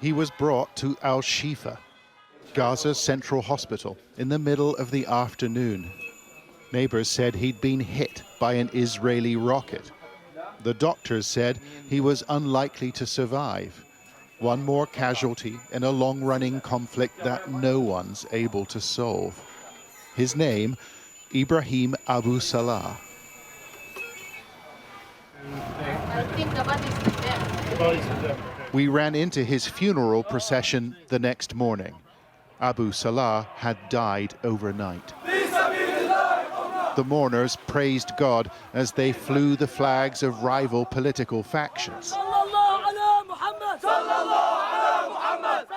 He was brought to Al-Shifa, Gaza's central hospital, in the middle of the afternoon. Neighbours said he'd been hit by an Israeli rocket. The doctors said he was unlikely to survive. One more casualty in a long-running conflict that no one's able to solve. His name, Ibrahim Abu Salah. I think the body's dead. We ran into his funeral procession the next morning. Abu Salah had died overnight. The mourners praised God as they flew the flags of rival political factions.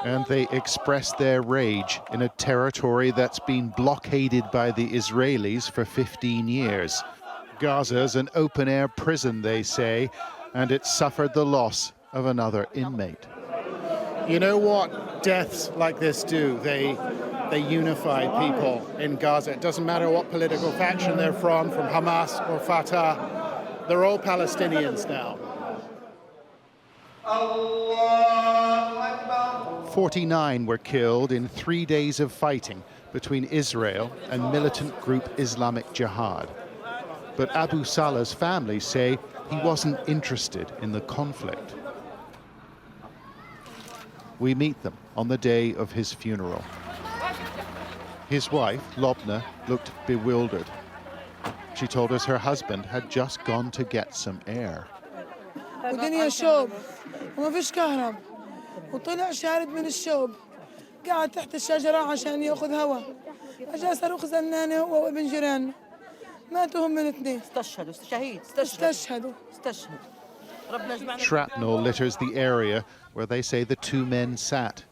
And they expressed their rage in a territory that's been blockaded by the Israelis for 15 years. Gaza's an open-air prison, they say, and it suffered the loss of another inmate. You know what deaths like this do? They unify people in Gaza. It doesn't matter what political faction they're from Hamas or Fatah. They're all Palestinians now. 49 were killed in 3 days of fighting between Israel and militant group Islamic Jihad. But Abu Salah's family say he wasn't interested in the conflict. We meet them on the day of his funeral. His wife, Lobna, looked bewildered. She told us her husband had just gone to get some air. ودنيا شوب وما فيش كهرب وطلع شارد من الشوب قاعد تحت الشجرة عشان ياخذ هواء اجى صاروخ زنانه هو وابن جيرانه ماتوا هم من اثنين استشهدوا شهيد استشهدوا Shrapnel litters the area where they say the two men sat.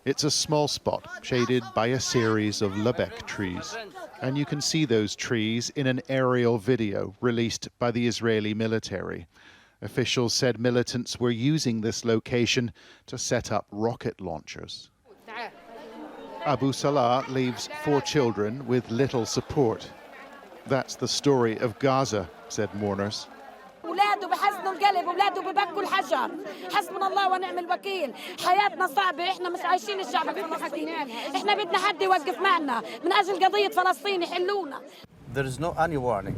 It's a small spot shaded by a series of lebbek trees. And you can see those trees in an aerial video released by the Israeli military. Officials said militants were using this location to set up rocket launchers. Abu Salah leaves 4 children with little support. That's the story of Gaza, said mourners. أولاده بحزنوا القلب، أولاده ببكوا الحجر، حسبنا الله ونعم الوكيل، حياتنا صعبة، إحنا مش عايشين الشعب الفلسطيني، إحنا بدنا حد يوقف معنا من أجل قضية فلسطين يحلونا. There is no any warning.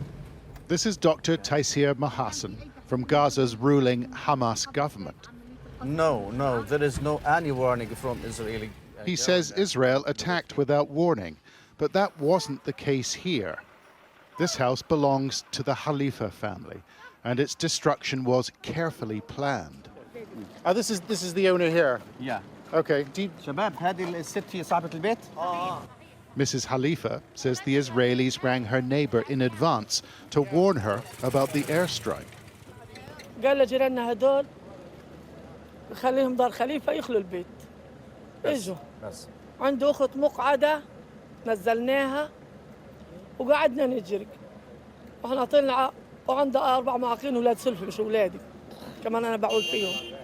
This is Dr. Taisir Mahassan from Gaza's ruling Hamas government. No, there is no any warning from Israeli. He says Israel attacked without warning, but that wasn't the case here. This house belongs to the Khalifa family, and its destruction was carefully planned. Oh, this is the owner here? Yeah. Okay. شباب هذه الست هي صاحبة البيت؟ Mrs. Khalifa says the Israelis rang her neighbor in advance to warn her about the airstrike. قال لجيراننا هدول خليهم دار خليفة يخلوا البيت. اجوا. بس. عنده أخت مقعدة نزلناها وقعدنا نجري. واحنا طلعنا وعنده 4 معاقين أولاد سلفي مش أولادي. كمان أنا بعول فيهم.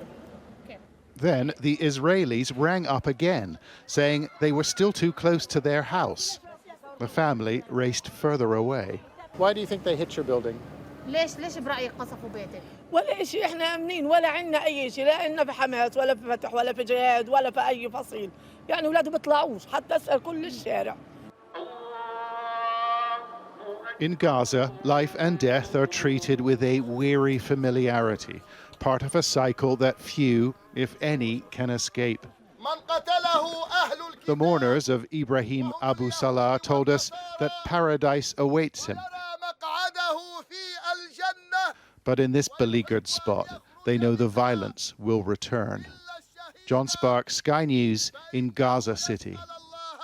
Then the Israelis rang up again, saying they were still too close to their house. The family raced further away. Why do you think they hit your building? ليش برأيك قصفوا بيتك؟ ولا شيء احنا امنين ولا عندنا اي شيء لا إلنا في حماس ولا في فتح ولا في جهاد ولا في اي فصيل يعني اولاده بيطلعوش حتى اسال كل الشارع. In Gaza, life and death are treated with a weary familiarity, part of a cycle that few, if any, can escape. The mourners of Ibrahim Abu Salah told us that paradise awaits him. But in this beleaguered spot, they know the violence will return. John Sparks, Sky News in Gaza City.